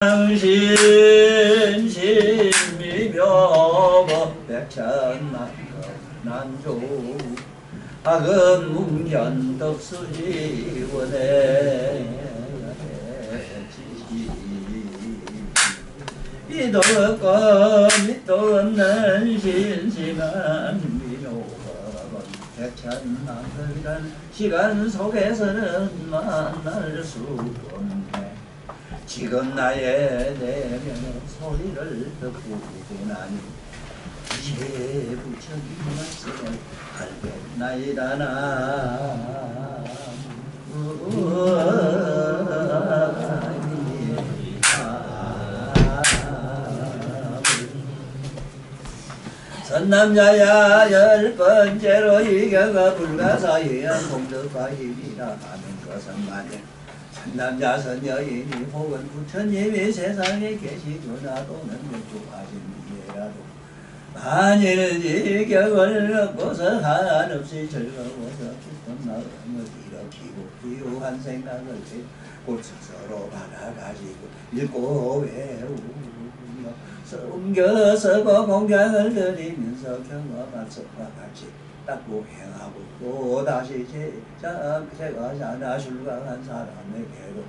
신심이며 백천난조 악은 문견 덕수지원에 이도 없고 밑도 없는 신심한 미묘한 백천난급이란 시간 속에서는 만날 수 없네. 지금 나의 내면의 소리를 듣고 나니 이제 부처님 말씀을 알겠나이다. 나 선남자야 열 번째로 이겨가 불가사의한 공덕과 힘이라 하는 것은 말이야. 선남자 선여인이 혹은 부처님이 세상에 계시거나 또는 역주하신 이에라도 만일 지경을 얻고서 한없이 즐거워서 기쁜 마음을 일으키고 기우한 생각을 곧 스스로 받아가지고 읽고 외우며 옮겨서고 공경을 드리면서 경험한 것과 같이 닦고 행하고 또 다시 제가 나술강한 사람에게도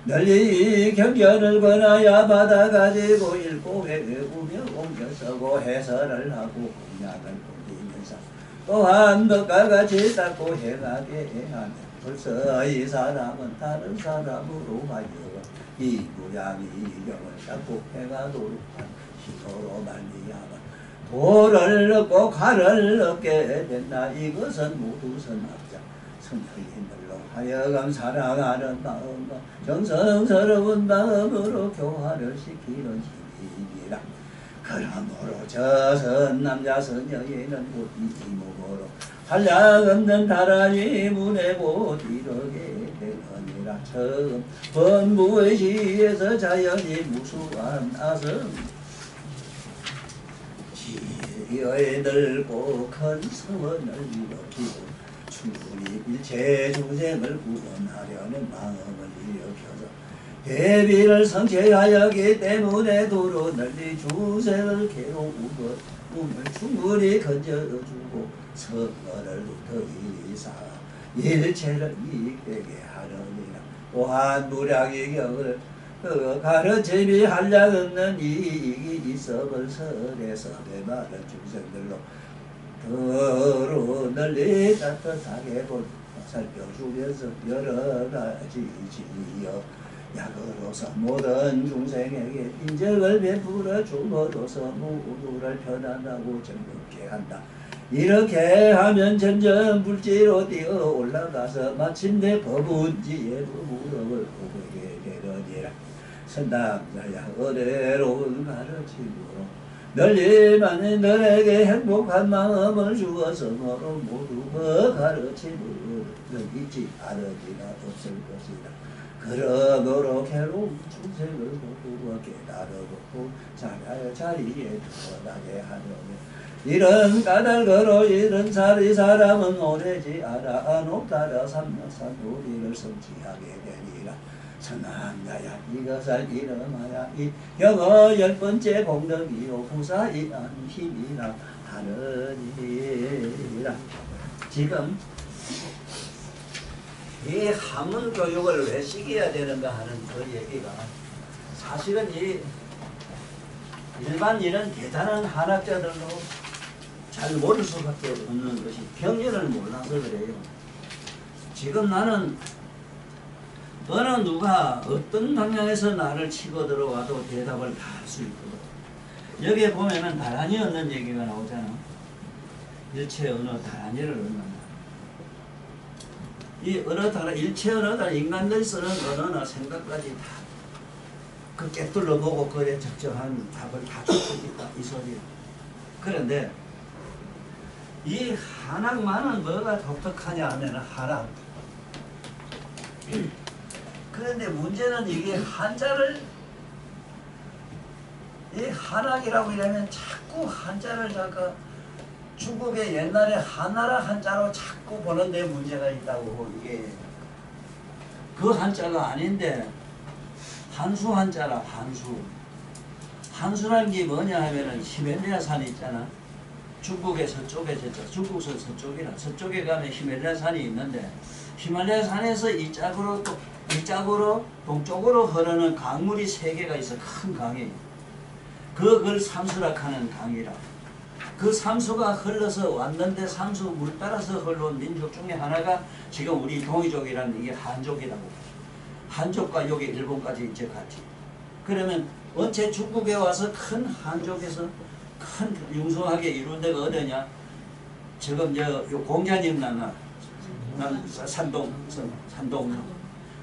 널리 경전을 권하여 받아가지고 읽고 외우며 옮겨서고 해설을 하고 공양을 돌리면서 또한 그것과 같이 닦고 행하게 하면 벌써 이 사람은 다른 사람으로 하여 이 모양이 이경을 닦고 행하도록 한 시도로 말미암아 도를 얻고 칼을 얻게 된다. 이것은 모두 선악자 선여인들로 하여금 사랑하는 마음과 정성스러운 마음으로 교화를 시키는 힘이니라. 그러므로 저 선남자 선여인은 곧 이목으로 한량 없는 다란이 문에 곧 이르게 되느니라. 처음 번부의 시에서 자연이 무수한 아성 지혜의 넓고 큰 성원을 일으키고 충분히 일체 중생을 구원하려는 마음을 일으켜서 대비를 성취하였기 때문에 도로 널리 중생을 괴로운 꿈을 충분히 건져주고 성원을 더이사 일체를 이익되게 하느니라. 또한 무량의 경을 가르침이 한량 없는 이익이 있어을 설에서 내말은 중생들로 더러 널리 따뜻하게 살펴주면서 여러 가지 지어 약으로서 모든 중생에게 인정을 베풀어 줌으로써 모두를 편안하고 정롭게 한다. 이렇게 하면 점점 불지로 뛰어 올라가서 마침내 법운지의 무력을 보게 되느니라. 선남자야 어뢰로운 가르침으로 널리 너에게 행복한 마음을 주어서 너로 모두 그 가르침을 잊지 않으리라 없을 것이다. 그러므로 괴로운 중생을 모두 깨달으고 자리에 들어가게 하려면 이런 까닭으로 이런 사람은 오래지 않아 높다라 삼력산 도리를 성취하게 되리라. 선남자야 이것을 이름하여 이 경어 열 번째 공덕이요 후사이한 힘이라 하느니라. 지금 이 학문 교육을 왜 시켜야 되는가 하는 그 얘기가 사실은 이 일반 이런 대단한 한학자들도 잘 모를 수밖에 없는 것이 경전을 몰라서 그래요. 지금 나는 어느 누가 어떤 방향에서 나를 치고 들어와도 대답을 다 할 수 있거든. 여기에 보면은 다란이 얻는 얘기가 나오잖아. 일체 언어 다란이를 얻는다. 이 언어 다란, 일체 언어다 인간들이 쓰는 언어나 생각까지 다 그 깨뚫러 보고 그에 적정한 답을 다 줄 수 있다 이 소리야. 그런데 이 한학만은 뭐가 독특하냐 하면 한학. 그런데 문제는 이게 한자를 이 한학이라고 이러면 자꾸 한자를 잠깐 중국의 옛날에 한나라 한자로 자꾸 보는데 문제가 있다고. 이게 그 한자가 아닌데 한수 한자라 한수. 한수란 게 뭐냐 하면은 히말라야 산이 있잖아. 중국의 서쪽에 진짜 중국서 서쪽이라 서쪽에 가면 히말라야 산이 있는데 히말라야 산에서 이쪽으로 또 이쪽으로 동쪽으로 흐르는 강물이 세 개가 있어. 큰 강이. 그걸 삼수라 하는 강이라. 그 삼수가 흘러서 왔는데 삼수 물 따라서 흘러온 민족 중에 하나가 지금 우리 동이족이라는 이게 한족이라고. 한족과 여기 일본까지 이제 같이. 그러면 원체 중국에 와서 큰 한족에서 큰 융성하게 이룬 데가 어디냐? 지금 요 공자님 나나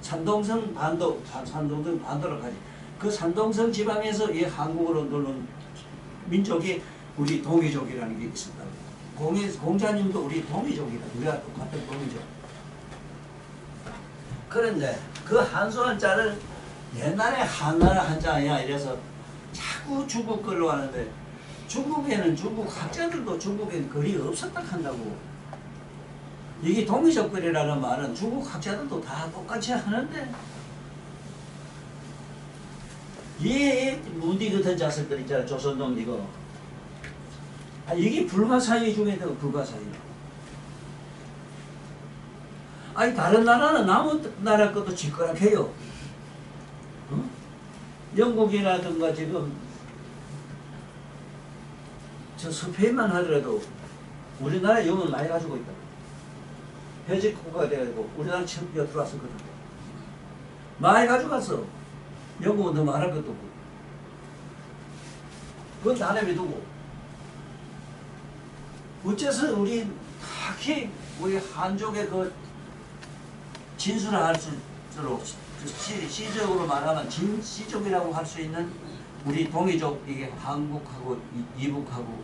산동성 반도로 가지. 그 산동성 지방에서 이 한국으로 놀는 민족이 우리 동이족이라는 게 있었다. 공자님도 우리 동이족이다. 우리가 똑같은 동이족. 그런데 그 한수 한자를 옛날에 한나라 한자야 이래서 자꾸 중국 걸로 하는데 중국에는 중국 학자들도 중국엔 글이 없었다 한다고. 이게 동이족 글이라는 말은 중국 학자들도 다 똑같이 하는데 이 문디 같은 자식들 있잖아. 조선놈 이거. 이게 불가사의 중에도 불가사의라. 아니 다른 나라는 남은 나라 것도 짓거락해요. 어? 영국이라든가 지금 저 스페인만 하더라도 우리나라 영을 많이 가지고 있다. 해직국가가 돼가지고 우리나라 처음 들어왔었거든. 많이 가져갔어. 영국은 더 말할 것도 없고. 그건 다 내비두고. 어째서 우리 딱히 우리 한족의 그 진술을 할 수 있도록 시적으로 말하면 진시족이라고 할 수 있는 우리 동이족 이게 한국하고 이북하고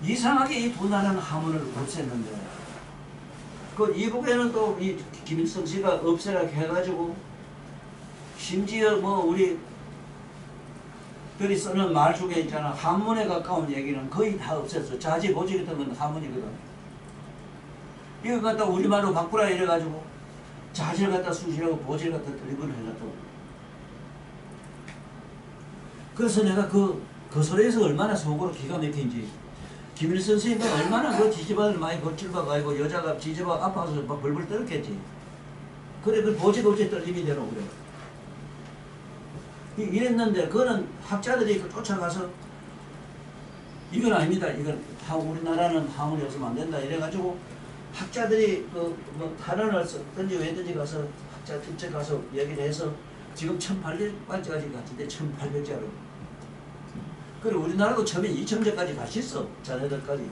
이상하게 이 두 나라는 화문을 없앴는데 그 이북에는 또 이 김일성 씨가 없애라 해가지고 심지어 뭐 우리 들이 쓰는 말 중에 있잖아. 한문에 가까운 얘기는 거의 다 없앴어. 자지보지 같은 건 한문이거든. 이거 갖다 우리말로 바꾸라 이래가지고 자질 갖다 수시라고 보질 갖다 드리블을 해놨다고. 그래서 내가 그 소리에서 얼마나 속으로 기가 막힌지 김일성 선생님은 얼마나 그 지지반을 많이 거칠박아가지고 여자가 지지박 아파서 막 벌벌 떨었겠지. 그래 그 보지도 어째 떨림이 되노 그래. 이랬는데 그거는 학자들이 쫓아가서 이건 아닙니다. 이건 우리나라는 화문이 없으면 안 된다 이래가지고 학자들이 뭐 탄원을 썼든지 왜든지 가서 학자 직접 가서 얘기를 해서 지금 1800까지 갔는데 1800자로. 그리고 우리나라도 처음에 2000자까지 갈 수 있어. 자네들까지.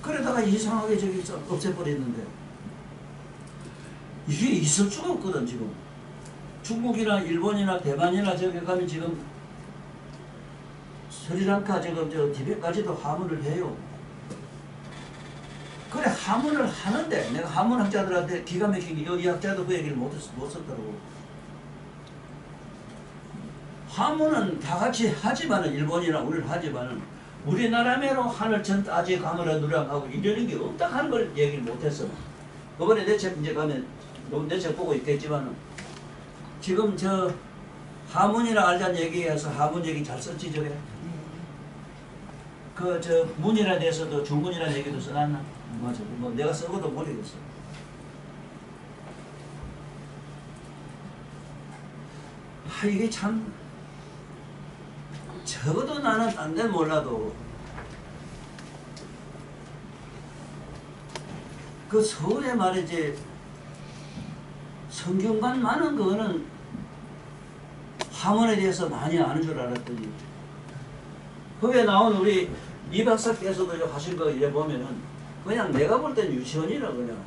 그러다가 이상하게 저기 없애버렸는데 이게 있을 수가 없거든 지금. 중국이나 일본이나 대만이나 저기 가면 지금 스리랑카 지금 저 티벳까지도 하문을 해요. 그래 하문을 하는데 내가 하문 학자들한테 기가 막힌 게 이 학자도 그 얘기를 못 썼더라고. 하문은 다 같이 하지만은 일본이나 우리를 하지만은 우리나라매로 하늘 전 따지 가물어 누락하고 이러는 게 없다 하는 걸 얘기를 못했어. 이번에 내 책 이제 가면 내 책 보고 있겠지만은 지금 저 하문이라 알자는 얘기해서 하문 얘기 잘 썼지 저게. 그 저 문이라 대해서도 중문이라는 얘기도 써놨나? 맞아. 뭐 내가 써고도 모르겠어. 이게 참 적어도 나는 딴 데는 몰라도 그 서울에 말이지 성균관 많은 거는 하문에 대해서 많이 아는 줄 알았더니 거기에 나온 우리 이 박사께서도 하신 거 이래 보면은 그냥 내가 볼 땐 유치원이라 그냥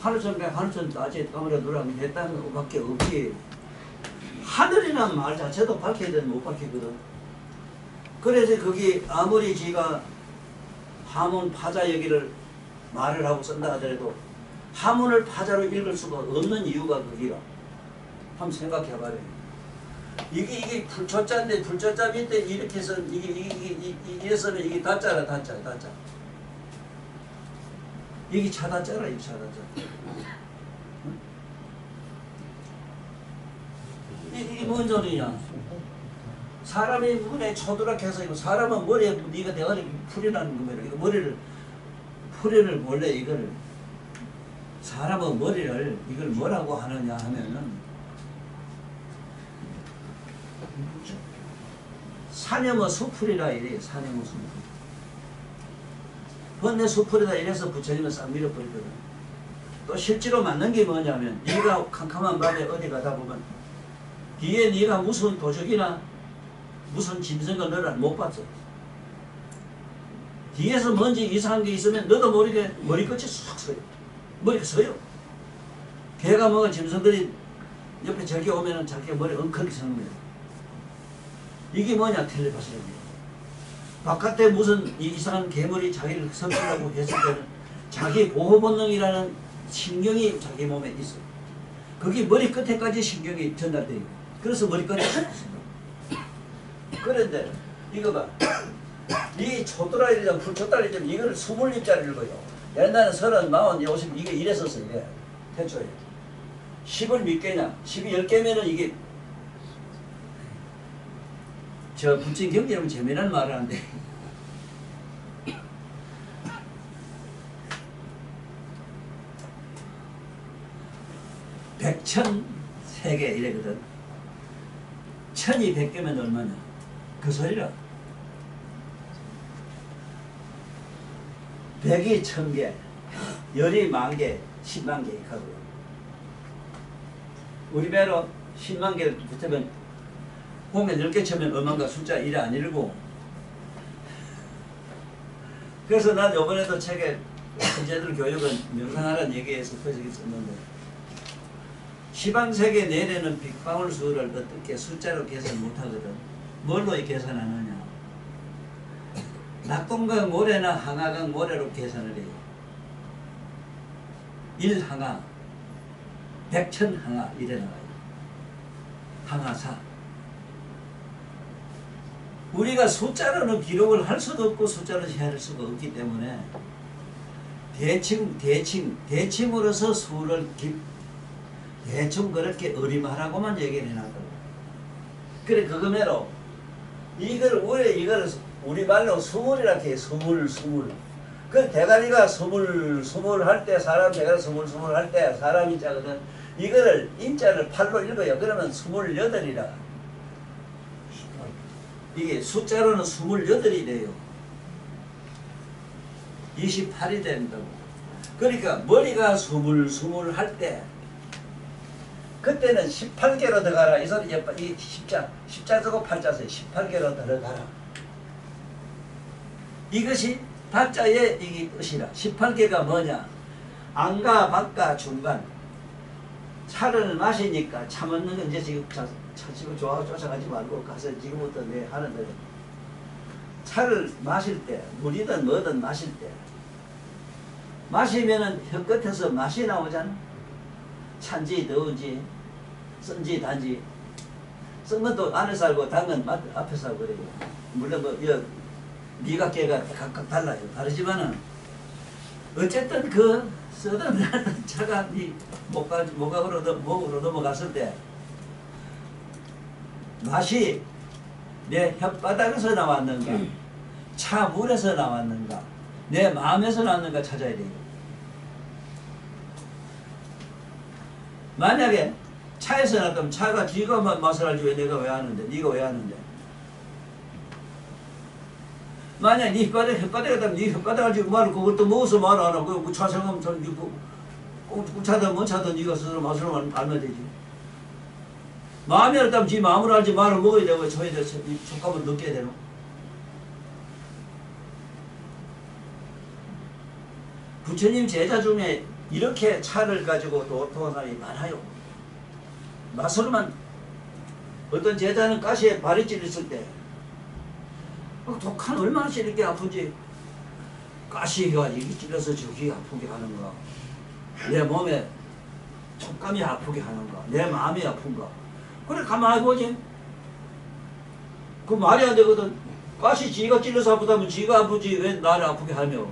하늘천 따지 까물어 누락 했다는 것밖에 없지. 하늘이란 말 자체도 밝혀야 되는데 못 밝히거든. 그래서 거기 아무리 지가 하문 파자 얘기를 말을 하고 쓴다 하더라도 하문을 파자로 읽을 수가 없는 이유가 거기라. 한번 생각해봐요. 이게 불초자인데 불초자 밑에 이렇게 해서 이랬으면 이게 다자라 다자. 이게 차다자라 이 차다자. 이게 뭔 소리냐? 사람이 문에 초드락해서 이거 사람은 머리에 네가 대가리 풀이라는 거면 이거 풀이를 원래 이거를 사람은 머리를 이걸 뭐라고 하느냐 하면은 사념의 수풀이라 이래요. 사념의 수풀. 번뇌 수풀이다 이래서 부처님은 싹 밀어버리거든. 또 실제로 맞는 게 뭐냐면 네가 캄캄한 밤에 어디 가다 보면 뒤에 네가 무슨 도적이나 무슨 짐승을 너를 못 봤어. 뒤에서 뭔지 이상한 게 있으면 너도 모르게 머리끝이 쏙 서요. 머리가 서요. 개가 먹은 짐승들이 옆에 저렇게 오면은 자기가 머리 엉클게 서는 거예요. 이게 뭐냐? 텔레파시라는 거예요. 바깥에 무슨 이상한 괴물이 자기를 섭취하고 했을 때는 자기 보호 본능이라는 신경이 자기 몸에 있어요. 그게 머리 끝에까지 신경이 전달돼요. 그래서 머리까지 쏙 그런데 이거 봐. 이 초도라이점, 풀초도라이점 이거를 20입자를 읽어요. 옛날에 30, 40, 50 이게 이랬었어요. 이게. 태초에. 10을 몇 개냐? 10이 10개면은 이게 저 부친 경제라면 재미난 말을 하는데 백천세계 이래거든. 천이 100개면 얼마냐? 그 소리라. 100이 1000개, 10이 10,000개, 10만 개 하고요. 우리 배로 10만 개를 붙으면 공에 10개 쳐면 얼마인가 숫자 1이 안 일고. 그래서 난 요번에도 책에 천재들 교육은 명상하라는 얘기에서 표적이 썼는데 시방세계 내려는 빅방울 수를 어떻게 숫자로 계산 못하거든. 뭘로 계산하느냐? 낙동강 모래나 항하강 모래로 계산을 해요. 1항하, 100,000항하 이래 나와요. 항하사. 우리가 숫자로는 기록을 할 수도 없고 숫자로 헤아릴 수가 없기 때문에 대칭으로서 수를 대충 그렇게 어림하라고만 얘기를 해놨다고. 그래 그거매로 이걸 왜 이거를 우리말로 수물이라고 해. 수물. 그 대가리가 수물 할 때 사람 대가리 수물 할 때 사람 인자거든. 이거를 인자를 8로 읽어요. 그러면 28이라. 이게 숫자로는 28이 돼요. 28이 된다고. 그러니까 머리가 수물 할 때 그때는 18개로 들어가라. 이 소리 이 십자 쓰고 팔자 써요. 18개로 들어가라. 이것이 다자의 이 뜻이라. 18개가 뭐냐? 안과 밖과 중간. 차를 마시니까 차 먹는 건 이제 지금 차 지금 쫓아가지 말고 가서 지금부터 내 하는 대로. 차를 마실 때 물이든 뭐든 마실 때 마시면은 혀 끝에서 맛이 나오잖아. 찬지 더운지 쓴지 단지. 쓴 건 또 안에 살고 단 건 앞에 살고 그래요. 물론 뭐 미각계가 각각 달라요. 다르지만은 어쨌든 그 쓰던 차가 네 목각으로 목으로 넘어갔을 때 맛이 내 혓바닥에서 나왔는가, 차 물에서 나왔는가, 내 마음에서 나왔는가 찾아야 돼요. 만약에 차에서 나왔다면 차가 지가 맛을 알지 왜 내가 왜 하는데, 네가 왜 하는데? 만약 네 혓바닥에 따면 네 혓바닥 알지 말을 그걸 또 먹어서 말 안 하고 그 차생하면 차든 뭔 차든 네가 스스로 맛을 알면 되지. 마음이 알다면 지 마음을 알지 말을 먹어야 되고 저희 촉감을 느껴야 되노? 부처님 제자 중에 이렇게 차를 가지고 도통한 사람이 많아요. 맛으로만. 어떤 제자는 가시에 발이 찔렸을 때 독한 얼마나 이렇게 아픈지 가시가 이렇게 찔러서 저기 아프게 하는가, 내 몸에 촉감이 아프게 하는가, 내 마음이 아픈가. 그래 가만히 보지. 그 말이 안 되거든. 가시 지가 찔러서 아프다면 지가 아프지 왜 나를 아프게 하며,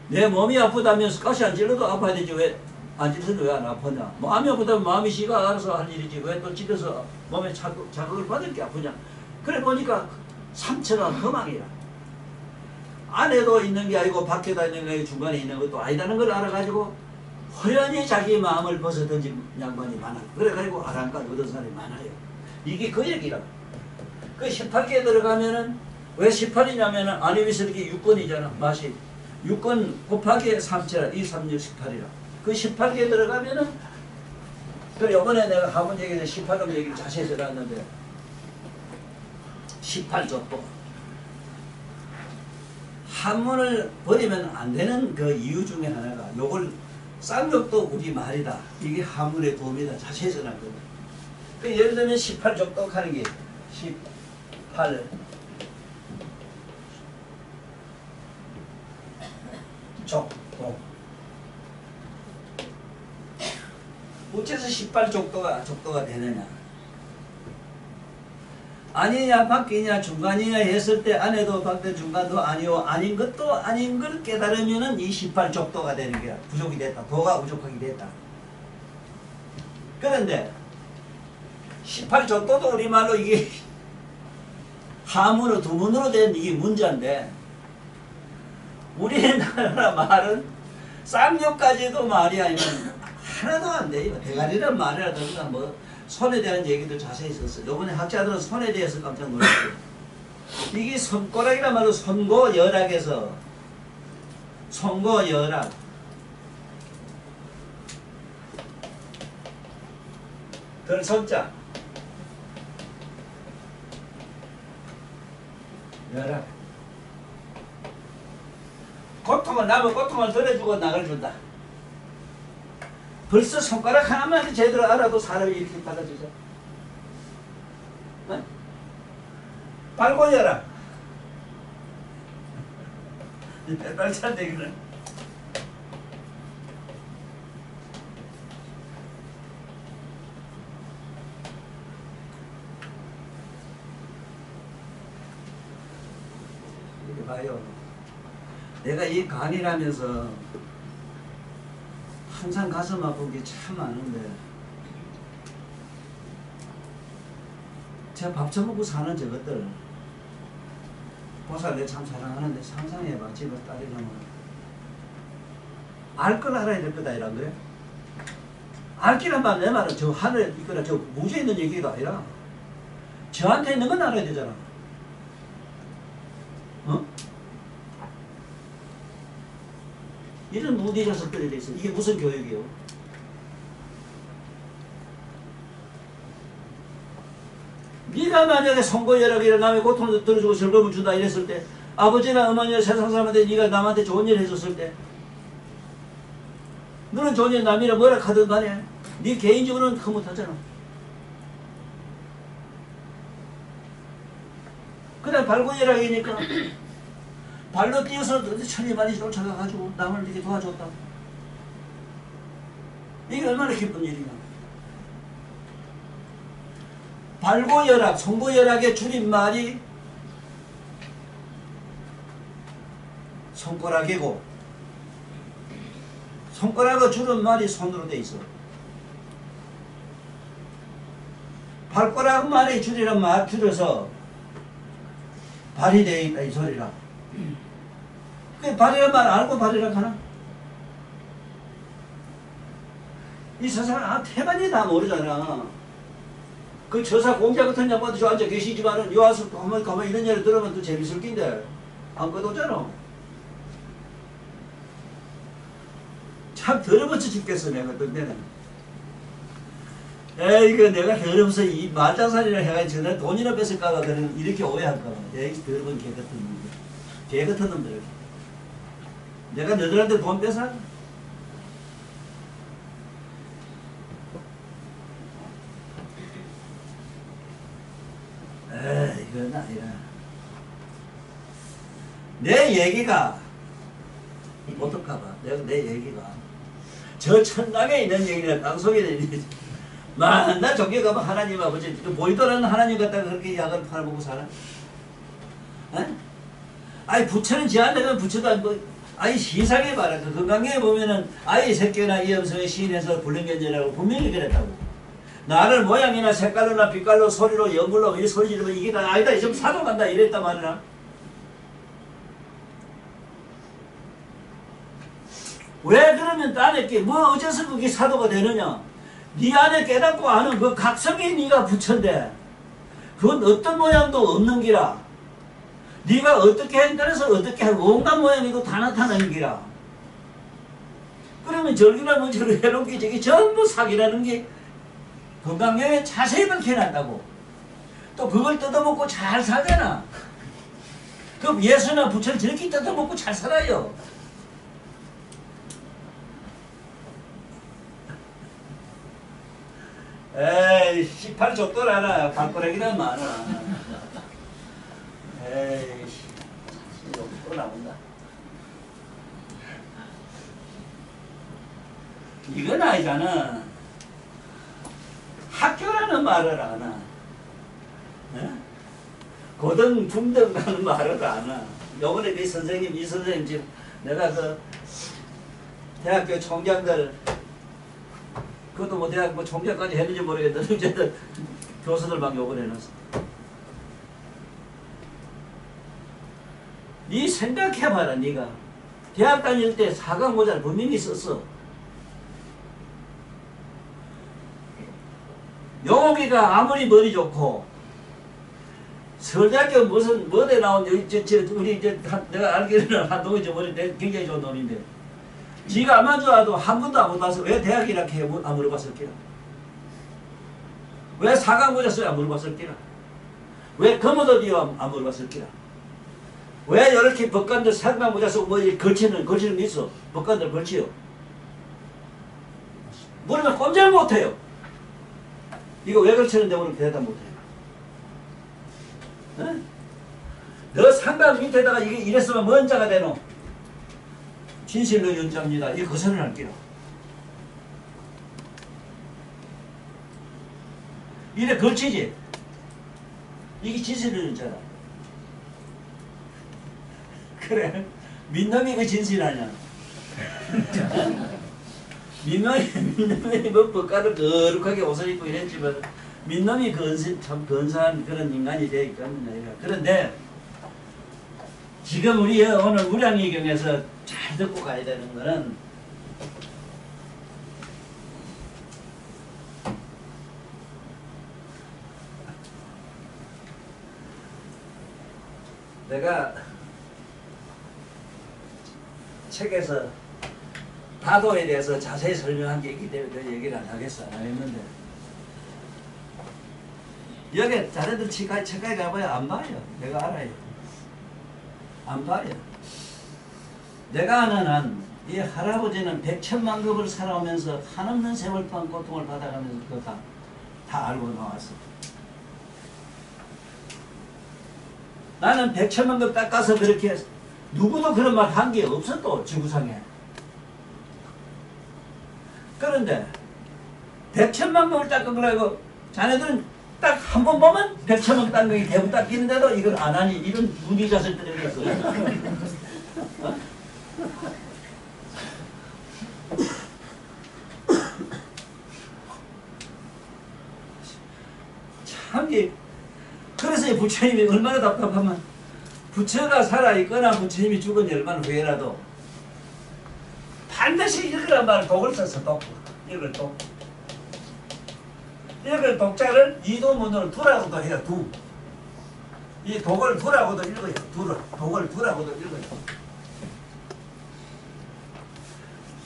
내 몸이 아프다면서 가시 안 찔러도 아파야 되지 왜 안 찢어서 왜 안 아프냐? 마음이 아프다면 마음이 지가 알아서 할 일이지 왜 또 찢어서 몸에 자극을 받을 게 아프냐? 그래 보니까 상처가 허망이라. 안에도 있는 게 아니고 밖에다 있는 게 중간에 있는 것도 아니다는 걸 알아가지고 호연히 자기 마음을 벗어던진 양반이 많아. 그래가지고 아랑간 얻은 사람이 많아요. 이게 그 얘기라. 그 18개에 들어가면은 왜 18이냐면은 안에서 이렇게 6권이잖아. 맛이 6권 곱하기 3차 2, 3, 6, 18이라. 그 18개에 들어가면은 그 요번에 내가 한문 얘기에서 18음 얘기를 자세히 들었는데 18족보 한문을 버리면 안 되는 그 이유 중에 하나가 요걸 쌍욕도 우리 말이다. 이게 한문의 도움이다. 자세히 전한 거다. 그 예를 들면 18족도 하는 게 18 족도 어째서 18족도가 되느냐? 아니냐 바뀌냐 중간이냐 했을 때 안에도 밖에 중간도 아니요 아닌 것도 아닌 걸 깨달으면은 이 18족도가 되는 거야. 부족이 됐다. 도가 부족하게 됐다. 그런데 18족도도 우리말로 이게 하문으로 두문으로 된 이게 문자인데 우리나라 말은 쌍욕까지도 말이 아니면 하나도 안 돼요. 대가리란 말이라든가 뭐 손에 대한 얘기도 자세히 썼어요. 요번에 학자들은 손에 대해서 깜짝 놀랐어요. 이게 손가락이란 말로 손고열악에서 손고열악 들 손자 열악 고통을 남은 고통을 덜어주고 낙을 준다. 벌써 손가락 하나만 제대로 알아도 사람이 이렇게 받아주죠. 네? 발골열악 발찬 얘기는 이렇게 봐요. 내가 이 강의를 하면서 항상 가슴 아픈 게 참 많은데 제가 밥 처먹고 사는 저것들 보살 내가 참 사랑하는데 상상해봐. 집에 딸이라면 알 걸 알아야 될 거다 이란 거야. 알기란 말 내 말은 저 하늘에 있거나 저 우주에 있는 얘기가 아니라 저한테 있는 건 알아야 되잖아. 어? 이런 무디 녀석들에 대해서 이게 무슨 교육이요? 네가 만약에 선고열악이 일어나면 고통을 들어주고 즐거움을 준다 이랬을 때 아버지나 어머니나 세상 사람한테 네가 남한테 좋은 일 해줬을 때 너는 좋은 일 남이라 뭐라 하든 간에 네 개인적으로는 흐뭇하잖아. 그냥 발고열악이니까 발로 뛰어서 천리 많이 쫓아가가지고 남을 이렇게 도와줬다. 이게 얼마나 기쁜 일이냐. 발고열악, 손고열악의 줄임말이 손가락이고 손가락의 줄임말이 손으로 돼 있어. 발가락 말이 줄이란 말 줄여서 발이 돼 있다 이 소리라. 그 발이란 말 알고 발이라 하나? 이 세상은 태반이 다 모르잖아. 그 저사 공자 같은 양반도 저 앉아 계시지만은 요 와서 가만 이런 얘기를 들으면 또 재밌을 낀데 안 꺼도잖아. 참 더러워져 죽겠어 내가 그때는. 에이 그 내가 더러워서 이 말장산이라 해가지고 내가 돈이나 뺏을까봐 그런 이렇게 오해할까봐. 에이 더러운 개 같은 놈들. 개 같은 놈들. 내가 너희들한테 돈 뺏어? 에이 이건 아니라 내 얘기가 어떡하봐. 내 얘기가 저 천당에 있는 얘기는 땅속에 있는 얘기지. 만날 종교 가면 하나님 아버지 보이도 않는 하나님 갖다가 그렇게 약을 팔아먹고 살아? 에? 아니 부처는 지한테는 부처도 아니고 아이 시상에 말해 그 건강경에 보면은 아이 새끼나 이염소의 시인에서 불능견제라고 분명히 그랬다고. 나를 모양이나 색깔로나 빛깔로 소리로 연불로 이 소리 지르면 이게 다 아니다 좀 사도간다 이랬단 말이야. 왜 그러면 딴에게 뭐 어째서 그게 사도가 되느냐? 네 안에 깨닫고 아는 그 각성이 네가 부처인데 그건 어떤 모양도 없는 기라. 네가 어떻게 했다해서 어떻게 하고 온갖 모양이고 다 나타나는 기라. 그러면 절기나 문제로 해놓은 게 저게 전부 사기라는 게 건강경에 자세히 밝혀놨다고. 또 그걸 뜯어먹고 잘 살잖아. 그럼 예수나 부처를 저렇게 뜯어먹고 잘 살아요. 에이 18족도 하나 발꼬락이란 많아. 에이 또 나온다. 이건 아니잖아. 학교라는 말을 안 하. 고등 중등라는 말을 안 하. 요번에 네 선생님 이 선생님 지금 내가 그 대학교 총장들 그것도 뭐 대학 뭐 총장까지 했는지 모르겠는데 어쨌든 교수들만 욕을 해놨어. 네 생각해봐라. 네가 대학 다닐 때 사과 모자를 분명히 썼어. 용옥이가 아무리 머리 좋고 서울대학교 무슨 뭐대 나온 우리 내가 알기로는 한동훈 저 머리 굉장히 좋은 놈인데 지가 안만 좋아도 한 번도 안 물어봤어. 왜 대학이라 해 안 물어봤을게라. 왜 사과 모자 써야 안 물어봤을게라. 왜 검은 옷 안 물어봤을게라. 왜 이렇게 법관들 사과 모자 쓰고 뭐 걸치는 게 있어. 법관들 걸치요. 물으면 꼼짝 못해요. 이거 왜 걸치는데 오늘 대답 못해요. 응? 너 상담 밑에다가 이게 이랬으면 뭔 자가 되노? 진실로 연자입니다. 이 거선을 할게요. 이래 걸치지? 이게 진실로 연자다. 그래? 민놈이 그 진실 아니야? 민놈이 뭐 법가를 거룩하게 옷을 입고 이랬지만 민놈이 참 근사한 그런 인간이 되어 있거든요. 그런데 지금 우리 오늘 무량의경에서 잘 듣고 가야 되는 거는 내가 책에서 다도에 대해서 자세히 설명한 게 있기 때문에 그 얘기를 안 하겠어. 안 했는데 여기 자네들 책까지 가봐야 안 봐요. 내가 알아요. 안 봐요. 내가 아는 한 이 할아버지는 100천만 급을 살아오면서 한없는 세월 동안 고통을 받아가면서 그거 다 알고 나왔어. 나는 100천만 급 닦아서 그렇게 누구도 그런 말 한 게 없어. 또 지구상에. 그런데 100천만 급을 닦은 거라고 자네들은 딱 한 번 보면 100천만 닦은 게 대부 닦이는데도 이걸 안 하니 이런 무기자설들이 있어요. 어? 참, 그래서 부처님이 얼마나 답답하면 부처가 살아있거나 부처님이 죽은 열만 후에라도 반드시 읽으란 말을 독을 써서 독. 읽을 독. 읽을 독자를 이도문을 두라고도 해요. 두. 이 독을 두라고도 읽어요. 독을 두라고도 읽어요.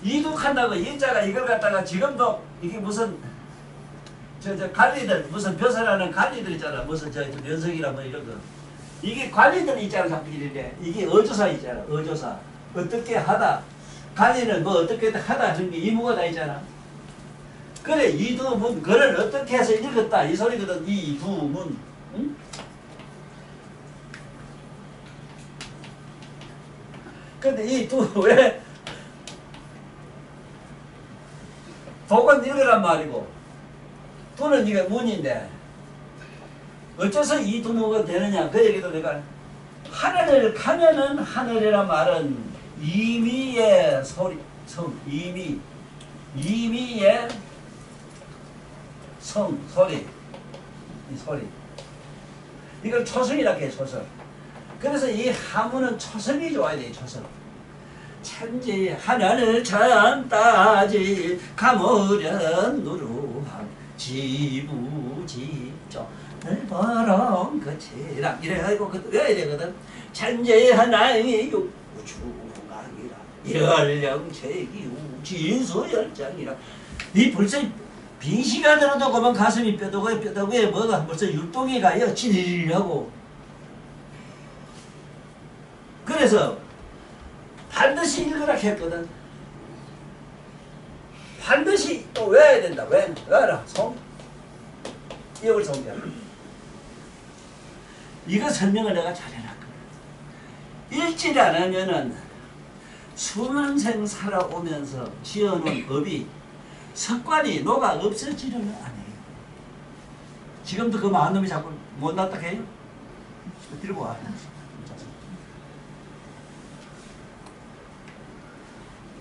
이독한다고 이자가 이걸 갖다가 지금도 이게 무슨 저 관리들 무슨 벼슬하는 관리들 있잖아. 무슨 저 면석이라 뭐 이런 거. 이게 관리들 있잖아. 자꾸 이런데 이게 어조사 있잖아. 어조사. 어떻게 하다. 관리는 뭐 어떻게 하다 하는 게 이무가 다 있잖아. 그래 이두문 그를 어떻게 해서 읽었다 이 소리거든. 이두문. 응? 근데 이 두 왜 독은 읽으란 말이고 두는 이게 문인데 어째서 이두문가 되느냐 그 얘기도 내가 하늘을 가면은 하늘이란 말은 이미의 소리, 성, 이미의 성, 소리, 이 소리. 이걸 초성이라고 해, 초성. 그래서 이 하문은 초성이 좋아야 돼, 초성. 천지 하늘을 천따지 가무련 누루한 지부지죠 넓어롱 거치랑 이래가지고 그 외워야 되거든. 천지 하나의 우주강이라 열령체기우 진수열장이라. 이 벌써 빙시가 들어도 그만 가슴이 뼈다구에 뭐가 벌써 율동이 가요. 찔리려고. 그래서 반드시 읽으라 했거든. 반드시 또 외워야 된다. 외워라. 성. 이걸 성경. 이거 설명을 내가 잘 해놨거든. 읽지 않으면은 수만 생 살아오면서 지어놓은 법이 습관이 녹아 없어지려는 안 해요. 지금도 그 많은 놈이 자꾸 못 났다 해요? 들고 와.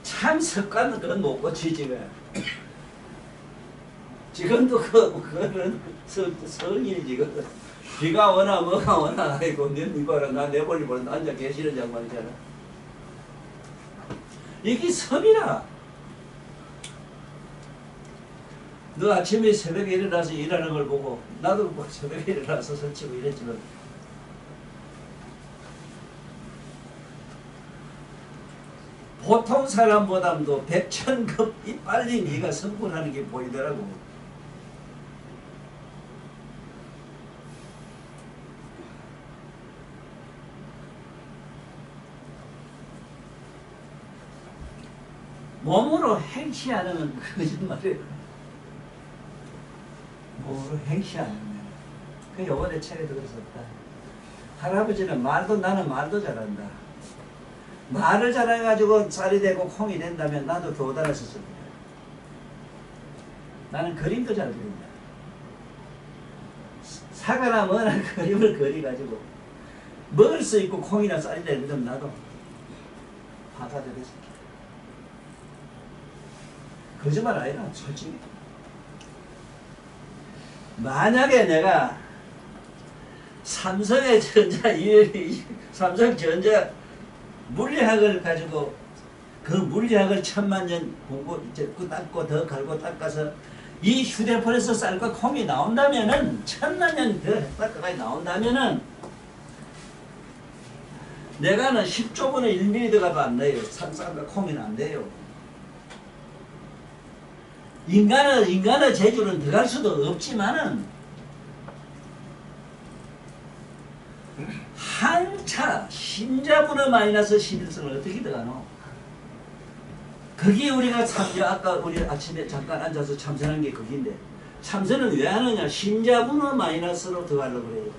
참 습관은 그건 못 고치지 왜. 지금도 그거는 성일 지금 비가 오나 뭐가 오나 아이고 이거라 나 내버리 보는 앉아 계시는 장관이잖아. 이게 섬이라. 너 아침에 새벽에 일어나서 일하는 걸 보고 나도 뭐 새벽에 일어나서 설치고 이랬지만 보통 사람보다도 백천급이 빨리 네가 성불하는 게 보이더라고. 몸으로 행시하는 거짓말이에요. 몸으로 행시하는 거예요. 그 요번에 책에 들었었다. 할아버지는 나는 말도 잘한다. 말을 잘해가지고 쌀이 되고 콩이 된다면 나도 교단을 썼습니다. 나는 그림도 잘 그린다. 사과나 뭐나 그림을 그려가지고 먹을 수 있고 콩이나 쌀이 되면 나도 받아들였습니다. 거짓말 아니라 솔직히. 만약에 내가 삼성전자 물리학을 가지고 그 물리학을 1000만년 공부 이제 닦고 더 갈고 닦아서 이 휴대폰에서 쌀과 콩이 나온다면은 1000만년 더 닦아가 나온다면은 내가는 10조분의 1mm 들어가도 안 돼요. 쌀과 콩이는 안 돼요. 인간의 재주는 들어갈 수도 없지만은 한차 신자분의 마이너스 11성을 어떻게 들어가노? 거기에 우리가 아까 우리 아침에 잠깐 앉아서 참선한 게 거기인데 참선은 왜 하느냐? 신자분의 마이너스로 들어가려고 그래요.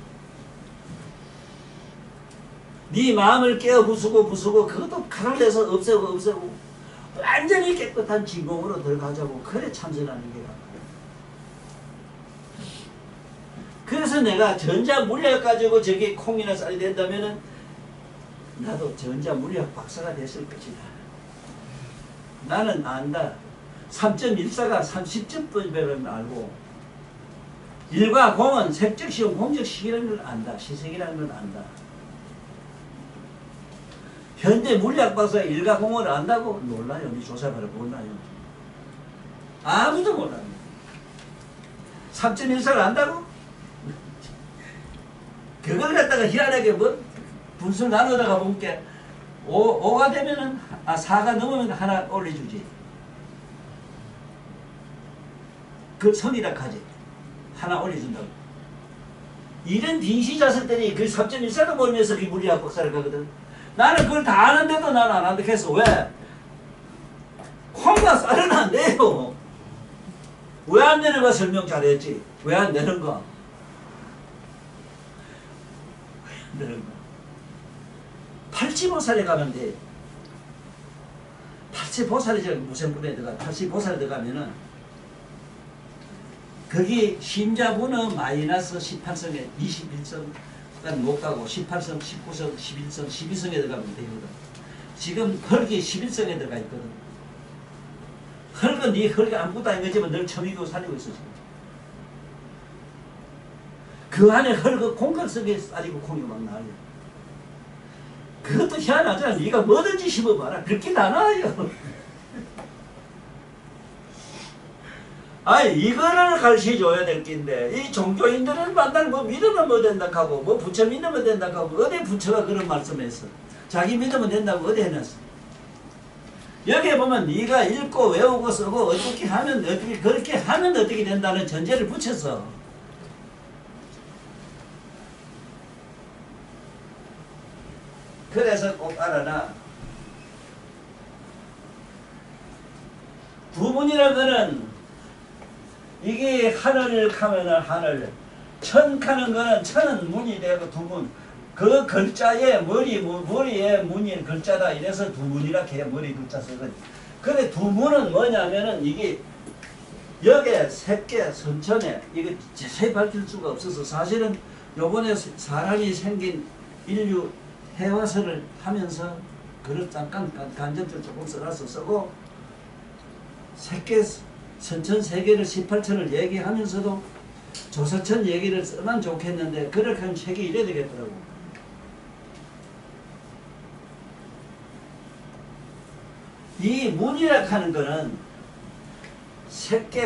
네 마음을 깨어 부수고 그것도 칼을 내서 없애고 완전히 깨끗한 진공으로 들어가자고. 그래 참선하는 게야. 그래서 내가 전자 물리학 가지고 저게 콩이나 쌀이 된다면은 나도 전자 물리학 박사가 됐을 것이다. 나는 안다. 3.14가 30점분배를 알고 1과 공은 색적시험 공적식이라는 걸 안다. 시색이라는 걸 안다. 현대 물리학 박사가 1과 공을 안다고? 몰라요. 우리 조사받아 몰라요. 아무도 몰라요. 3.14를 안다고? 그걸 갖다가 희한하게 뭐 분수를 나누다가 보니까 5가 되면은 4가 넘으면 하나 올려주지. 그 선이라 하지. 하나 올려준다고. 이런 빙시자설들이 그 3.14도 모르면서 그 물리학 박사를 가거든. 나는 그걸 다 아는데도 나는 안 한다 했어. 왜? 콩과 쌀은 안 돼요. 왜 안 되는가 설명 잘했지. 왜 안 되는가? 왜 안 되는가? 팔치보살에 가면 돼. 팔치보살이 저 무생분에 들어가. 팔치보살에 들어가면은 거기 심자분은 마이너스 18성에 21성 못 가고 18성, 19성, 11성, 12성에 들어가면 되거든. 지금 흙이 11성에 들어가 있거든. 흙은 네 흙이 아무것도 아닌 거지만 늘 처미고 살리고 있어 지금. 그 안에 흙은 공각 속에 싸지고 콩이 막 나요. 그것도 희한하잖아. 네가 뭐든지 심어봐라. 그렇게 다 나와요. 아니 이거를 가르쳐줘야 될 낀데 이 종교인들은 만날 뭐 믿으면 뭐 된다 하고 뭐 부처 믿으면 된다 하고 어디 부처가 그런 말씀했어. 자기 믿으면 된다고 어디 해놨어. 여기에 보면 네가 읽고 외우고 쓰고 어떻게 하면 어떻게 그렇게 하면 어떻게 된다는 전제를 붙였어. 그래서 꼭 알아라. 구문이라는 거는 이게 하늘 가면은 하늘, 천 가는 거는 천은 문이 되고 두문. 그 글자에 머리에 문이 글자다. 이래서 두문이라 해. 머리 글자 쓰거든. 근데 두문은 뭐냐면은 이게 여기에 새끼 선천에 이거 자세히 밝힐 수가 없어서 사실은 요번에 사람이 생긴 인류 해화설을 하면서 그걸 잠깐 간접적으로 조금 써놔서 쓰고 새끼 선천 세계를 18천을 얘기하면서도 조사천 얘기를 쓰면 좋겠는데 그렇게 하면 책이 이래야 되겠더라고. 이 문이라 하는 거는 새끼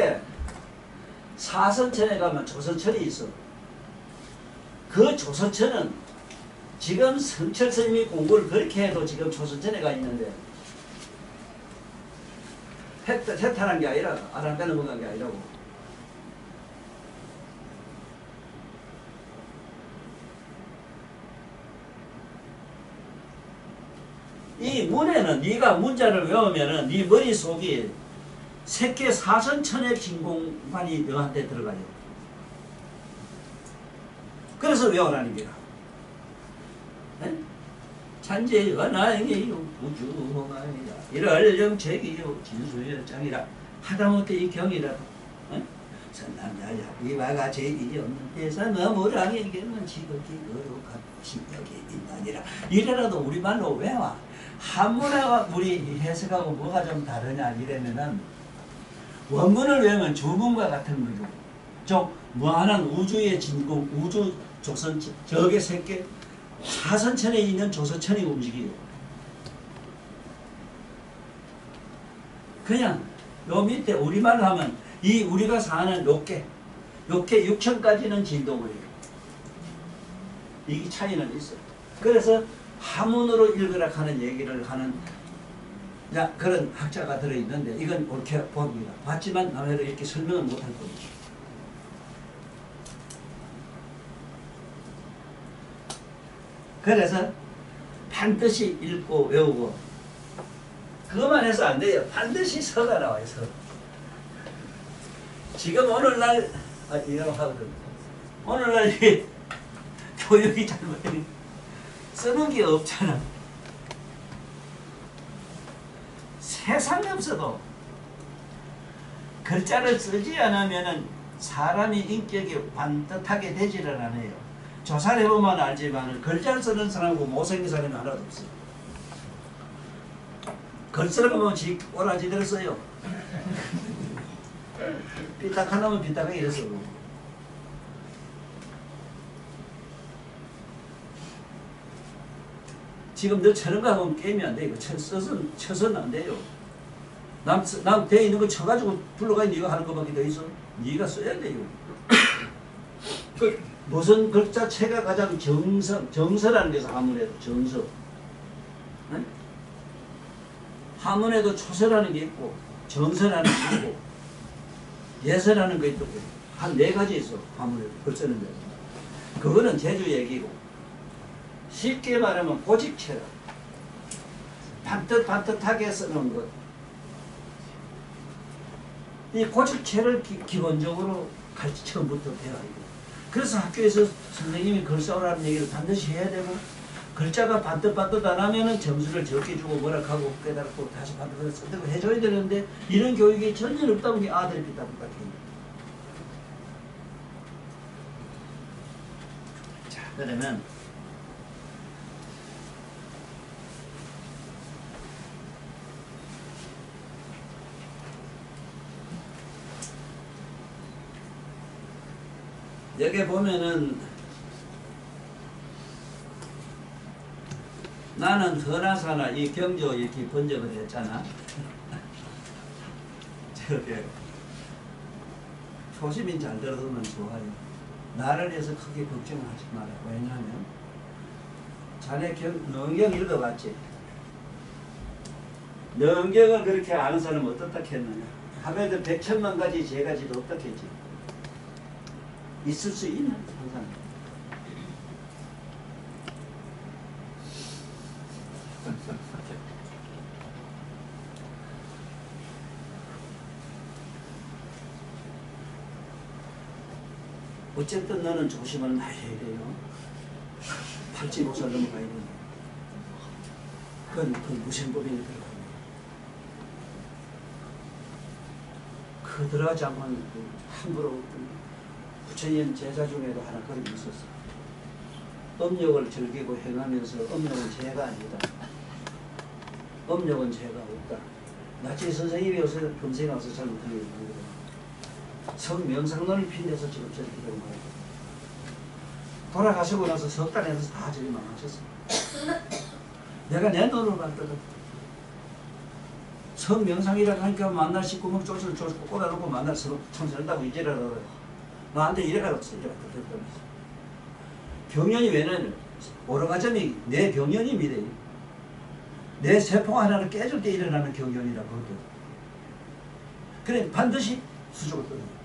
사선천에 가면 조선천이 있어. 그 조선천은 지금 성철 스님이 공부를 그렇게 해도 지금 조선천에 가 있는데 해탈한 게 아니라 아랑가 넘어간 게 아니라고. 이 문에는 네가 문자를 외우면은 네 머릿속이 새끼 사선천의 진공관이 너한테 들어가요. 그래서 외우라는 게야. 찬제가 나에게 우주홍아이라 이럴 영책이요 진수의 장이라 하다못해 이 경이라 선남자야 이와 같이 일이 없는 데서 너무랑에게는 지극히 거룩한 신력이 있나니라. 이래라도 우리말로 외워. 한문과 우리 해석하고 뭐가 좀 다르냐 이러면은 원문을 외우면 주문과 같은 거죠. 좀 무한한 우주의 진공 우주 조선 저게 새끼 사선천에 있는 조선천이 움직여요. 그냥 요 밑에 우리말로 하면 이 우리가 사는 요게 6천까지는 진동을 해요. 이게 차이는 있어요. 그래서 한문으로 읽으라 하는 얘기를 하는 그런 학자가 들어있는데 이건 옳게 봅니다. 봤지만 남해로 이렇게 설명을 못할 겁니다. 그래서 반드시 읽고 외우고 그것만 해서 안 돼요. 반드시 서가 나와요. 서. 지금 오늘날 이런 하거든. 오늘날 이 교육이 잘못되니 쓰는 게 없잖아. 세상에 없어도 글자를 쓰지 않으면은 사람이 인격이 반듯하게 되지를 않아요. 조사를 해보면 알지만 글자를 쓰는 사람하고 못생긴 사람이 하나도 없어. 글 쓰는 거 보면 지 오라지대로 써요. 삐딱 하나면 삐딱하게 이래 쓰고. 지금 너 저런 거 하면 게임이 안 돼. 이거 쳐서는 안 돼요. 남 돼 있는 거 쳐가지고 불러가 네가 하는 것밖에 더 있어. 네가 써야 돼요. 무슨 글자체가 가장 정서라는 게 있어. 한문에도 정서. 네? 한문에도 초서라는 게 있고 정서라는 게 있고 예서라는 게 있고 한 4가지 있어. 한문에도 글 쓰는 데. 그거는 제주 얘기고 쉽게 말하면 고집체라. 반듯반듯하게 쓰는 것. 이 고집체를 기본적으로 처음부터 배워야 돼요. 그래서 학교에서 선생님이 글 써오라는 얘기를 반드시 해야 되고 글자가 반듯반듯 안 하면은 점수를 적게 주고 뭐라 하고 깨달고 다시 반듯반듯 쓴다고 해줘야 되는데 이런 교육이 전혀 없다 보니 아들이 삐딱삐딱해. 자, 그러면 여기 보면은 나는 허나사나 이 경조 이렇게 번역을 했잖아. 저게 초심이 잘 들어두면 좋아요. 나를 위해서 크게 걱정하지 마라. 왜냐하면 자네 능경 읽어봤지? 능경을 그렇게 아는 사람은 어떻다 했느냐? 하루에도 100,000만 가지 죄가지도 없다 했지. 있을 수 있는 항상. 어쨌든 너는 조심을 많이 해야 돼요. 팔찌 못 살 넘어가야 돼. 그건 무생법인에 들어갑니다. 그 들어가지 않으면 함부로 부처님 제자 중에도 하나 그런 게 있었어. 음욕을 즐기고 행하면서 음욕은 죄가 아니다. 음욕은 죄가 없다. 나치 선생님이 요새 금생에 와서 잘못하는 거예요. 성명상론을 핀데서 지금 저렇게 된 거예요. 돌아가시고 나서 석 달에서 다 저기 망하셨어. 내가 내 눈으로 봤거든. 성명상이라고 하니까 만날 식구멍 쪼시를 꽂아놓고 만날 청소한다고 이제라도 나한테 이래가지고 이래가지고 병연이 왜냐면 오르가즘이 내 병연입니다. 내 세포 하나를 깨줄 때 일어나는 경련이라고 그러거든. 그래 반드시 수족을 끊어요.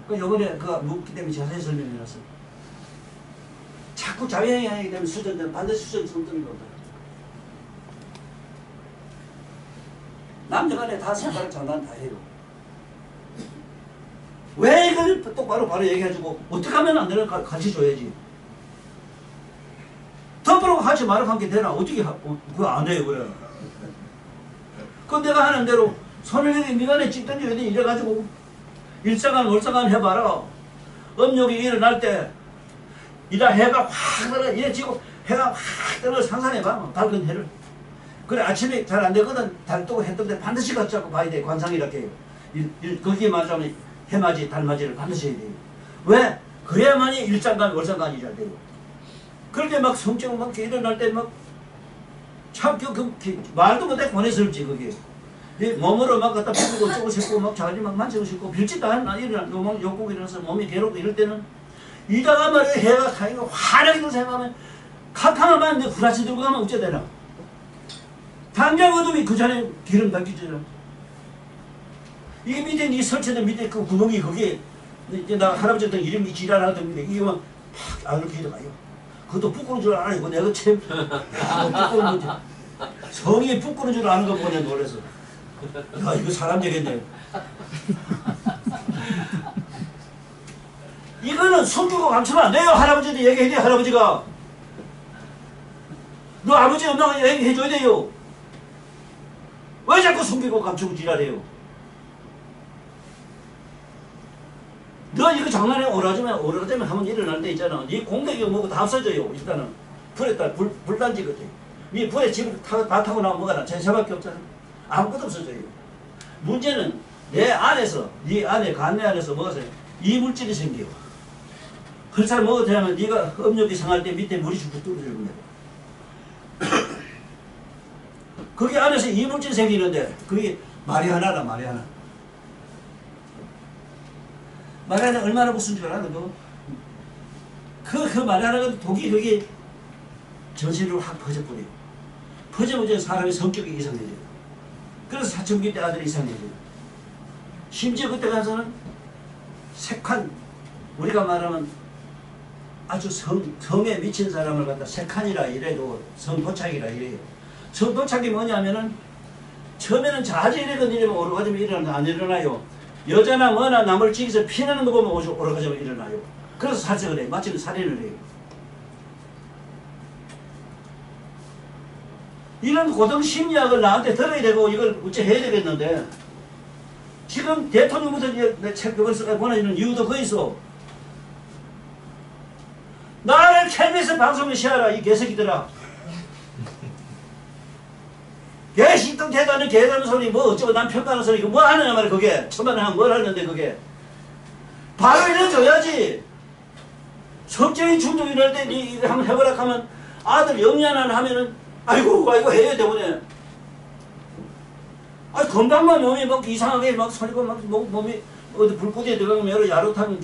그 요번에 그 묻기 때문에 자세히 설명해놨어. 자꾸 자유행위 하기 때문에 수전되면 반드시 수전이 성등이 거다. 남녀간에 다 손가락 장난 다 해요. 왜 이걸 똑바로 바로 얘기해주고 어떻게 하면 안 되나 가르쳐줘야지. 덤프로 하지 말라고 한 게 되나? 어떻게 그거 안 해요 그래. 그 내가 하는 대로 손을 여기 미간에 찍든지 어디 이래가지고 일사간 월사간 해봐라. 음욕이 일어날 때 이다 해가 확 떨어 이래 지고 해가 확 떨어 상상해봐. 밝은 해를. 그래 아침에 잘 안 되거든. 달 뜨고 해 뜰 때 반드시 같이 하고 봐야 돼. 관상이라고 해요. 거기에 맞으면 해맞이 달맞이를 반드시 해야 돼요. 왜? 그래야만이 일장간 월장간이 잘 돼요. 그럴 때 막 성적으로 막 일어날 때 막 참 말도 못해 권해스럽지 그게. 몸으로 막 갖다 부고 쪼고 싶고 막 자기 막 만지고 싶고 빌짓도 하나 일어나 너무 욕구가 일어나서 몸이 괴롭고 이럴 때는 이다가 말이야 해가 가니까 화나게 생각하면 카카마만 내 구라치 들고 가면 어째 되나. 당장 어둠이 그 전에 기름 담기잖아. 이게 밑에 니 설치된 밑에 그 구멍이 거기에 이제 나 할아버지한테 이름이 지랄하던 게 이게 막 이렇게 들어가요. 그것도 부끄러운 줄 알아. 이거 내가 참 부끄러운 거지. 성이 부끄러운 줄 아는 거 보내 놀래서. 야 이거 사람 되겠네. 이거는 숨기고 감추면 안 돼요. 할아버지한테 얘기해야 돼. 할아버지가 너 아버지 엄마가 얘기해줘야 돼요. 왜 자꾸 숨기고 감추고 지랄해요. 너 이거 장난해 오라지면 하면 일어날 때 있잖아. 네 공백이 뭐고 다 없어져요. 일단은 불에다 불단지 같아. 네 불에 집을 다 타고 나면 뭐가 나? 제사밖에 없잖아. 아무것도 없어져요. 문제는 내 안에서 네 안에 간내 안에서 뭐가 생겨? 이물질이 생겨. 헐살 먹어도 되면 네가 음욕이 상할 때 밑에 물이 죽고 떨어지는 거야. 거기 안에서 이물질이 생기는데 그게 말이 하나라 말이 하나. 마리아나 얼마나 무슨 줄 알아, 너? 그 마리아나가 독이 거기 전신으로 확 퍼져버려요. 퍼져버리면 사람의 성격이 이상해져요. 그래서 사춘기 때 아들이 이상해져요. 심지어 그때 가서는 색한, 우리가 말하면 아주 성에 미친 사람을 갖다 색한이라 이래도 성도착이라 이래요. 성도착이 뭐냐면은 처음에는 자질이건 이러면 오르가즘이 일어나도 안 일어나요. 여자나 뭐나 남을 지기서 피나는 거 보면 오르가즘이 일어나요. 그래서 살색을 해요. 마치 살인을 해요. 이런 고등심리학을 나한테 들어야 되고 이걸 어째 해야 되겠는데 지금 대통령부터 내 책 그걸 보내주는 이유도 그 있어. 나를 KBS 방송에 시하라 이 개새끼들아. 개식등 대단한 개다는 소리 뭐 어쩌고 남 평가하는 소리 이거 뭐 하느냐 말이야 그게. 천만에 뭘 하는데 그게. 바로 일러줘야지. 성적인 충동 이럴 때 니 한번 해보라 하면 아들 영리하나 하면은 아이고 해야 되보네. 아 건강만 몸이 막 이상하게 막 소리가 막 몸이 어디 불꽃에 들어가면 여러 야릇하면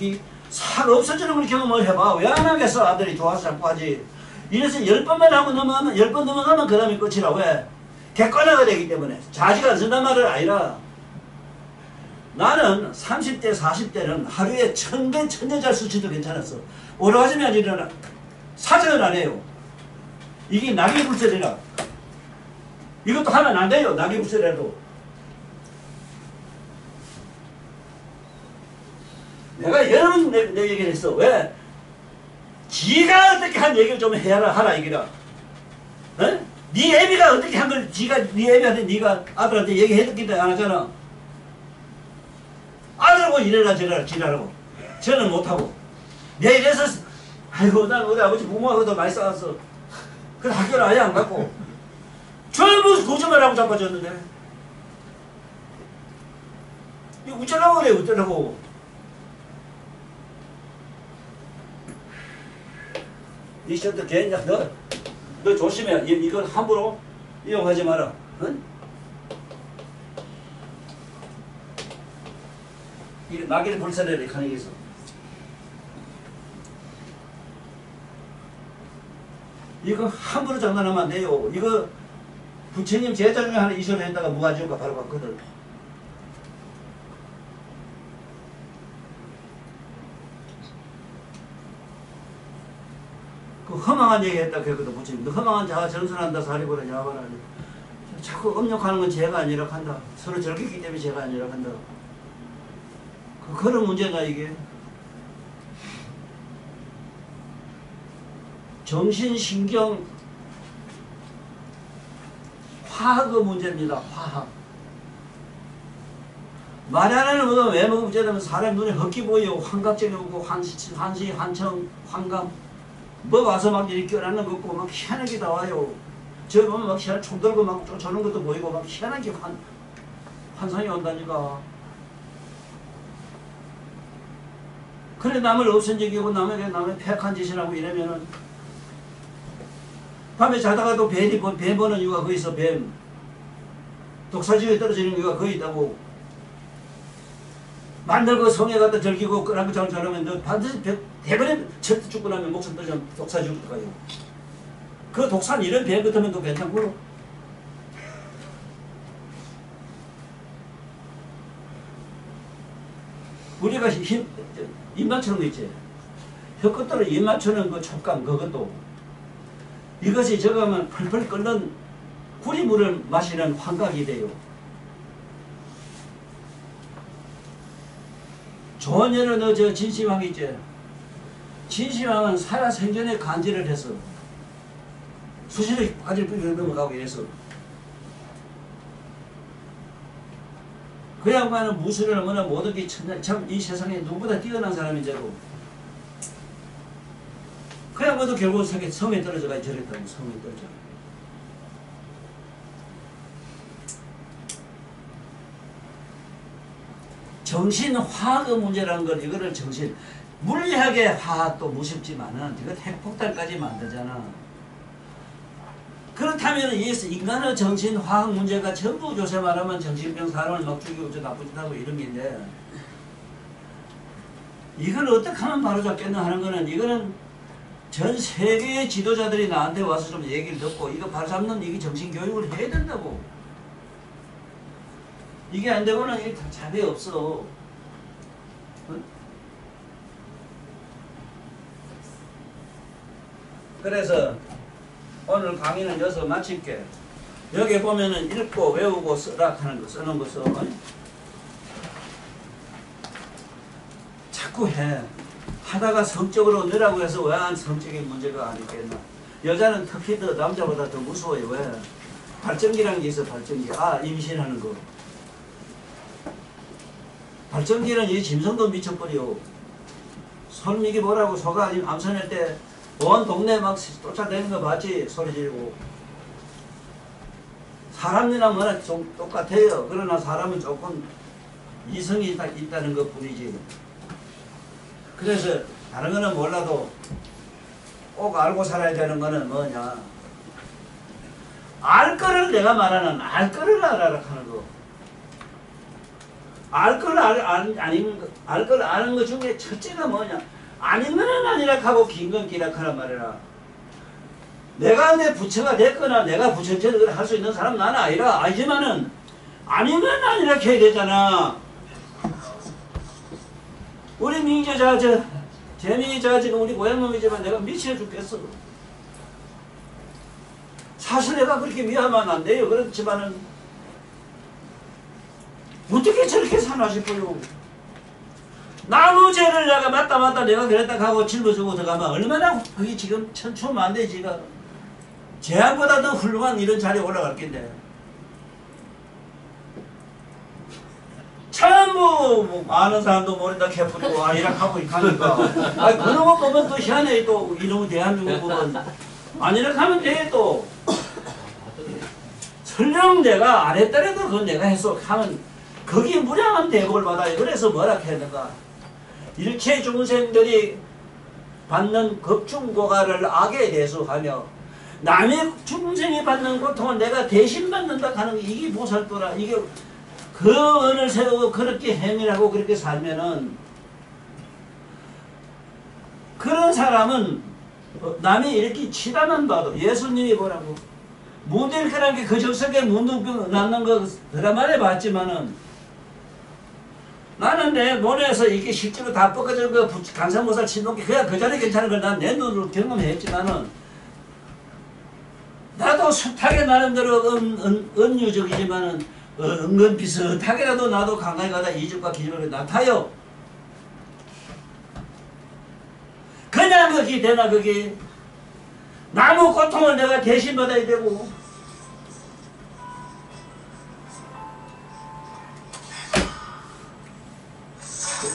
살 없어지는 걸 경험을 해봐. 왜 안 하겠어? 아들이 좋아서 자꾸 하지. 이래서 10번만 하고 넘어가면 10번 넘어가면 그 다음에 끝이라. 왜? 객관화가 되기 때문에. 자지가 안 쓴단 말은 아니라 나는 30대 40대는 하루에 1000개 1000여자 수치도 괜찮았어. 오라가지면 일어나 사정을 안 해요. 이게 낙이불설이라. 이것도 하면 안 돼요. 낙이불설이라도. 내가 여러 번 내 얘기를 했어. 왜? 지가 어떻게 한 얘기를 좀 하라 얘기라. 어? 네 애비가 어떻게 한 걸 지가 네 애비한테 네가 아들한테 얘기해줬기 때문에 안 하잖아. 아들하고 이래라 저래라 지랄하고 저는 못하고 내 이래서 아이고 난 우리 아버지 부모하고도 많이 싸웠어. 그래서 학교를 아예 안 갔고 전부 거짓말하고 자빠졌는데 이거 어쩌라고 그래 어쩌라고. 이 셔터 개인장 너 조심해. 이걸 함부로 이용하지 마라. 응? 이 낙일 불사를 하는 게 있어. 이거 함부로 장난하면 안 돼요. 이거 부처님 제자 중에 하나 이소를 했다가 무가지효과 바로 갔거든. 그 허망한 얘기 했다 그랬거든. 부처님. 너 허망한 자아 전선한다 사리보라 야바라. 자꾸 업력하는 건 죄가 아니라 한다. 서로 즐기기 때문에 죄가 아니라 한다. 그런 문제다 이게. 정신신경 화학의 문제입니다. 화학. 마라는 뭐가 왜 문제냐면 사람 눈에 헛기 보이고 환각증이 오고 한시, 한청, 환감 뭐 와서 막 이렇게 껴안는 거 없고 막 희한하게 나와요. 저 보면 막 희한 총 들고 막 쫓아오는 것도 보이고 막 희한하게 환상이 온다니까. 그래 남을 없앤 적이 고 남의 폐악한 짓을 하고 이러면은 밤에 자다가도 뱀 보는 이유가 거기 있어. 뱀 독사지에 떨어지는 이유가 거기 있다고. 만들고 성에 갖다 절기고 끄라고 저러면 너 반드시 대번에 절대 죽고 나면 목숨 떨어지면 독사 죽을 거예요. 그 독사는 이런 뱀 같으면 또 괜찮고. 우리가 입 맞추는 거 있지. 혀 끝으로 입 맞추는 그 촉감 그것도 이것이 저거 하면 펄펄 끓는 구리물을 마시는 환각이 돼요. 좋은 예는 너 저 진시황 있지. 진시황은 살아생전에 간질을 했어. 수시로 간질 뿌리로 넘어가고 이랬어. 그 양반은 무술을 얼마나 모든 게 참 이 세상에 누구보다 뛰어난 사람인데도 그 양반도 결국 성에 떨어져가 저랬다고. 성에 떨어져. 정신화학의 문제라는 건 이거를 물리학의 화학도 무섭지만은 이거 핵폭탄까지 만들잖아. 그렇다면 인간의 정신화학 문제가 전부 요새 말하면 정신병 사람을 막 죽이고 나쁜 짓 하고 이런 게인데 이걸 어떻게 하면 바로잡겠나 하는 거는 이거는 전 세계의 지도자들이 나한테 와서 좀 얘기를 듣고 이거 바로잡는 이게 정신교육을 해야 된다고. 이게 안 되고는 이게 답이 없어. 응? 그래서 오늘 강의는 여기서 마칠게. 여기 보면은 읽고 외우고 쓰라 하는 거 쓰는 거 써. 자꾸 해. 하다가 성적으로 넣으라고 해서 왜 성적인 문제가 아니겠나. 여자는 특히 더 남자보다 더 무서워요. 왜? 발전기라는 게 있어. 발전기. 임신하는 거. 발전기는 이 짐승도 미쳐버려. 손미기 뭐라고 소가 암선할 때 온 동네 막 쫓아다니는 거 봤지? 소리 지르고. 사람이나 뭐나 좀 똑같아요. 그러나 사람은 조금 이성이 있다는 것 뿐이지. 그래서 다른 거는 몰라도 꼭 알고 살아야 되는 거는 뭐냐. 알 거를 내가 말하는 알 거를 알아라 하는 거. 알 걸 아는 것 중에 첫째가 뭐냐. 아닌 거는 아니라 하고 긴 건 기라 하란 말이라. 내가 내 부처가 됐거나 내가 부처처럼 할 수 있는 사람 나는 아니라 알지만은 아닌 건 아니라 해야 되잖아. 우리 민규자 재민이자 지금 우리 고향놈이지만 내가 미쳐 죽겠어. 사실 내가 그렇게 미워하면 안 돼요. 그렇지만은 어떻게 저렇게 사나 싶어요. 나무 죄를 내가 맞다 내가 그랬다 하고 짊어지고 들어가면 얼마나 그게 지금 천추면 안 돼. 지가 제한보다 더 훌륭한 이런 자리에 올라갈 낀데 전부 아는 사람도 모른다 캐프리고 아니라 하고 가니까 그런 거 보면 또 희한해. 또 이놈의 대한민국 보면 아니라 하면 돼. 또 설령 내가 안 했더라도 그건 내가 해서 하면 거기에 무량한 대복을 받아요. 그래서 뭐라 했는가. 일체 중생들이 받는 겁중고가를 악에 대수하며 남의 중생이 받는 고통을 내가 대신 받는다 하는 게 이게 보살도라. 이게 그 언을 세우고 그렇게 행위하고 그렇게 살면은 그런 사람은 남이 이렇게 치다만 봐도 예수님이 뭐라고 무딜 그런 게 그 적석에 문둥병 낳는 거 드라마에 봤지만은 나는 내 몸에서 이게 실제로 다 뻗어진 거 간사모살 친동기 그야 그 자리 괜찮은 걸 난 내 눈으로 경험했지만은 나도 숱하게 나름대로 은유적이지만은 은근 비슷하게라도 나도 강가에 가다 이집과 기집을 나타요. 그냥 그게 되나 그게 나무 고통을 내가 대신 받아야 되고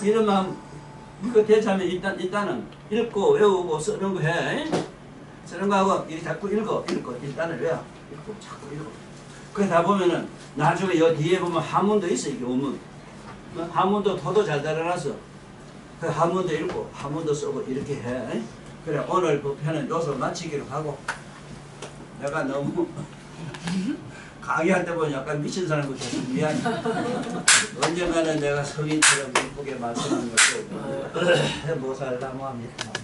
이런 마음 이거 대처하면 일단은 읽고 외우고 쓰는 거 해. 쓰는 거하고 이렇게 자꾸 읽어 일단은 외워 읽고 자꾸 읽어. 그러다 보면은 나중에 여 뒤에 보면 한문도 있어. 이게 원문 한문도 토도 잘 달아놨어. 그 한문도 읽고 한문도 쓰고 이렇게 해. 그래 오늘 그 편은 여기서 마치기로 하고 내가 너무 강의할 때 보면 약간 미친 사람 같아서 미안해. 언젠가는 내가 성인처럼 이쁘게 말씀하는 것도 해보살라고 합니다.